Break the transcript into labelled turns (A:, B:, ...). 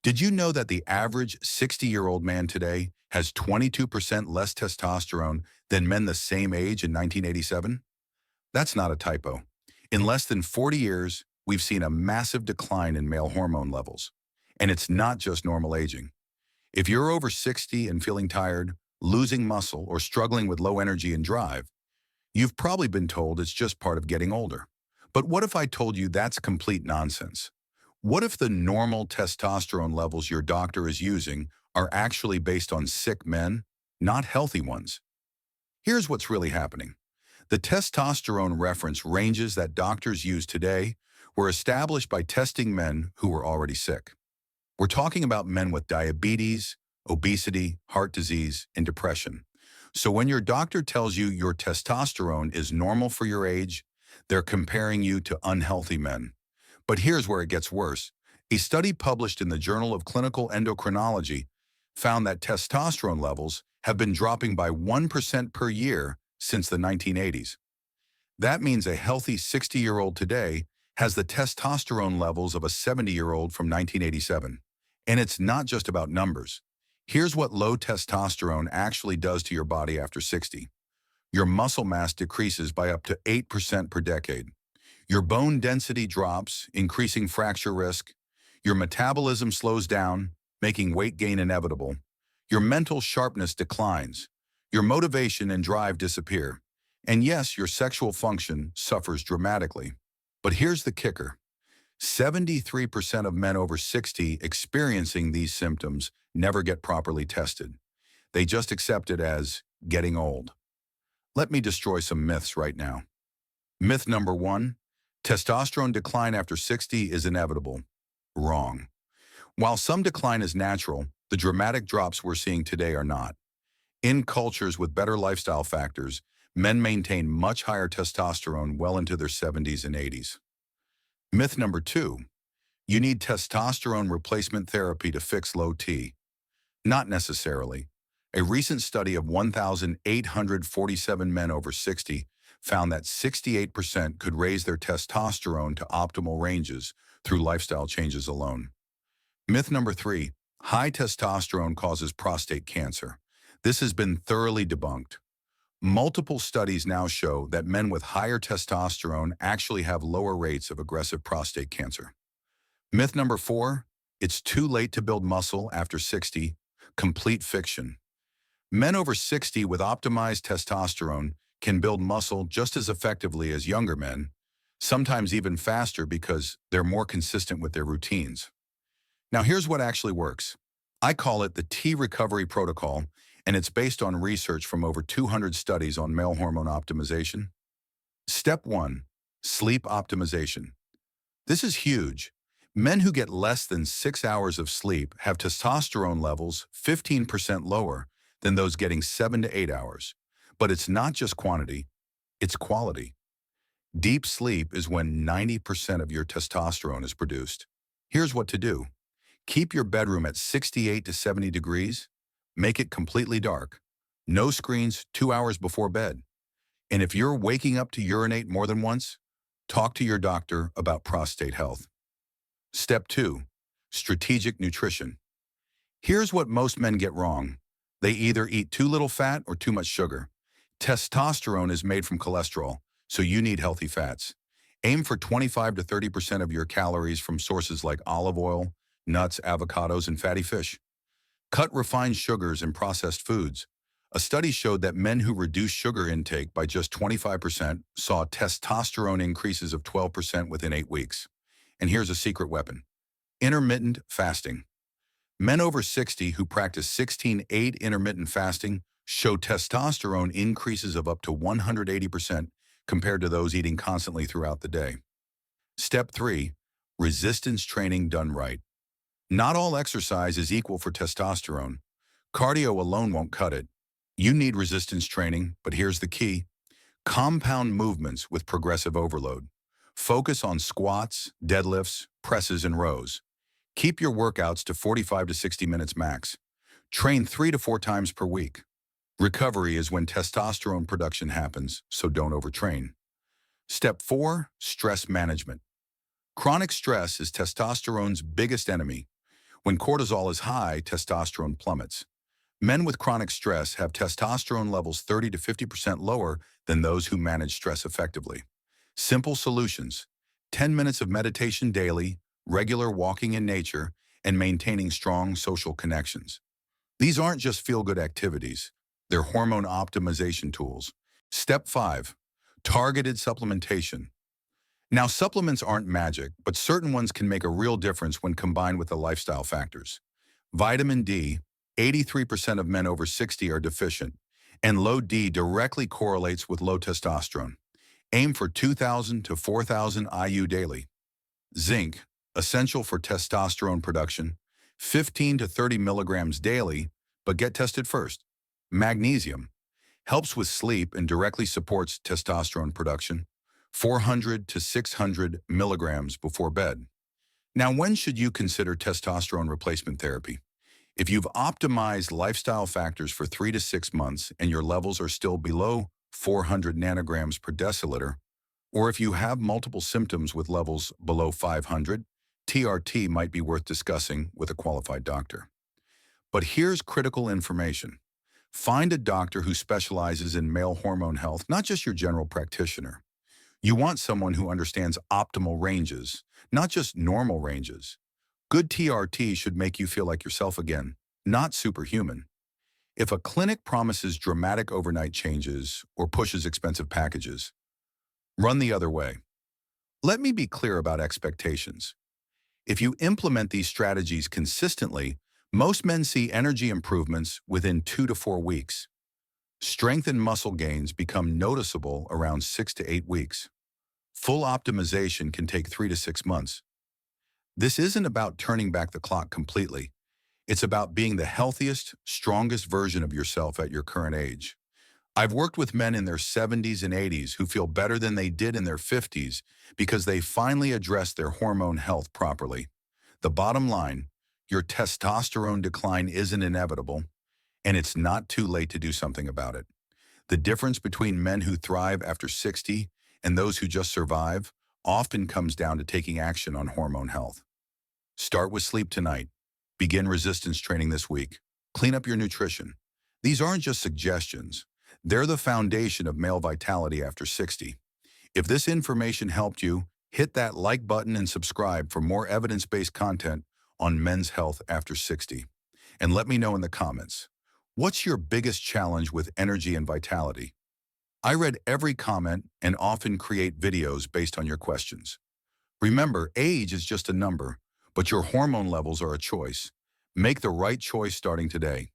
A: Did you know that the average 60-year-old man today has 22% less testosterone than men the same age in 1987? That's not a typo. In less than 40 years, we've seen a massive decline in male hormone levels. And it's not just normal aging. If you're over 60 and feeling tired, losing muscle, or struggling with low energy and drive, you've probably been told it's just part of getting older. But what if I told you that's complete nonsense? What if the normal testosterone levels your doctor is using are actually based on sick men, not healthy ones? Here's what's really happening. The testosterone reference ranges that doctors use today were established by testing men who were already sick. We're talking about men with diabetes, obesity, heart disease, and depression. So when your doctor tells you your testosterone is normal for your age, they're comparing you to unhealthy men. But here's where it gets worse. A study published in the Journal of Clinical Endocrinology found that testosterone levels have been dropping by 1% per year since the 1980s. That means a healthy 60-year-old today has the testosterone levels of a 70-year-old from 1987. And it's not just about numbers. Here's what low testosterone actually does to your body after 60. Your muscle mass decreases by up to 8% per decade. Your bone density drops, increasing fracture risk. Your metabolism slows down, making weight gain inevitable. Your mental sharpness declines. Your motivation and drive disappear. And yes, your sexual function suffers dramatically. But here's the kicker. 73% of men over 60 experiencing these symptoms never get properly tested. They just accept it as getting old. Let me destroy some myths right now. Myth number 1, testosterone decline after 60 is inevitable. Wrong. While some decline is natural, the dramatic drops we're seeing today are not. In cultures with better lifestyle factors, men maintain much higher testosterone well into their 70s and 80s. Myth number 2, you need testosterone replacement therapy to fix low T. Not necessarily. A recent study of 1,847 men over 60 found that 68% could raise their testosterone to optimal ranges through lifestyle changes alone. Myth number 3, high testosterone causes prostate cancer. This has been thoroughly debunked. Multiple studies now show that men with higher testosterone actually have lower rates of aggressive prostate cancer. Myth number 4, it's too late to build muscle after 60. Complete fiction. Men over 60 with optimized testosterone can build muscle just as effectively as younger men, sometimes even faster because they're more consistent with their routines. Now here's what actually works. I call it the T recovery protocol, and it's based on research from over 200 studies on male hormone optimization. Step 1, sleep optimization. This is huge. Men who get less than 6 hours of sleep have testosterone levels 15% lower than those getting 7 to 8 hours. But it's not just quantity, it's quality. Deep sleep is when 90% of your testosterone is produced. Here's what to do. Keep your bedroom at 68 to 70 degrees. Make it completely dark. No screens 2 hours before bed. And if you're waking up to urinate more than once, talk to your doctor about prostate health. Step 2, strategic nutrition. Here's what most men get wrong. They either eat too little fat or too much sugar. Testosterone is made from cholesterol, so you need healthy fats. Aim for 25 to 30% of your calories from sources like olive oil, nuts, avocados, and fatty fish. Cut refined sugars and processed foods. A study showed that men who reduced sugar intake by just 25% saw testosterone increases of 12% within 8 weeks. And here's a secret weapon. Intermittent fasting. Men over 60 who practice 16-8 intermittent fasting show testosterone increases of up to 180% compared to those eating constantly throughout the day. Step 3, resistance training done right. Not all exercise is equal for testosterone. Cardio alone won't cut it. You need resistance training, but here's the key. Compound movements with progressive overload. Focus on squats, deadlifts, presses, and rows. Keep your workouts to 45 to 60 minutes max. Train 3 to 4 times per week. Recovery is when testosterone production happens, so don't overtrain. Step 4, stress management. Chronic stress is testosterone's biggest enemy. When cortisol is high, testosterone plummets. Men with chronic stress have testosterone levels 30 to 50% lower than those who manage stress effectively. Simple solutions: 10 minutes of meditation daily, regular walking in nature, and maintaining strong social connections. These aren't just feel-good activities, they're hormone optimization tools. Step 5. Targeted supplementation. Now, supplements aren't magic, but certain ones can make a real difference when combined with the lifestyle factors. Vitamin D, 83% of men over 60 are deficient, and low D directly correlates with low testosterone. Aim for 2,000 to 4,000 IU daily. Zinc, essential for testosterone production, 15 to 30 milligrams daily, but get tested first. Magnesium, helps with sleep and directly supports testosterone production, 400 to 600 milligrams before bed. Now, when should you consider testosterone replacement therapy? If you've optimized lifestyle factors for 3 to 6 months and your levels are still below 400 nanograms per deciliter, or if you have multiple symptoms with levels below 500, TRT might be worth discussing with a qualified doctor. But here's critical information. Find a doctor who specializes in male hormone health, not just your general practitioner. You want someone who understands optimal ranges, not just normal ranges. Good TRT should make you feel like yourself again, not superhuman. If a clinic promises dramatic overnight changes or pushes expensive packages, run the other way. Let me be clear about expectations. If you implement these strategies consistently, most men see energy improvements within 2 to 4 weeks. Strength and muscle gains become noticeable around 6 to 8 weeks. Full optimization can take 3 to 6 months. This isn't about turning back the clock completely. It's about being the healthiest, strongest version of yourself at your current age. I've worked with men in their 70s and 80s who feel better than they did in their 50s because they finally addressed their hormone health properly. The bottom line, your testosterone decline isn't inevitable, and it's not too late to do something about it. The difference between men who thrive after 60 and those who just survive often comes down to taking action on hormone health. Start with sleep tonight. Begin resistance training this week. Clean up your nutrition. These aren't just suggestions. They're the foundation of male vitality after 60. If this information helped you, hit that like button and subscribe for more evidence-based content on men's health after 60. And let me know in the comments, what's your biggest challenge with energy and vitality? I read every comment and often create videos based on your questions. Remember, age is just a number, but your hormone levels are a choice. Make the right choice starting today.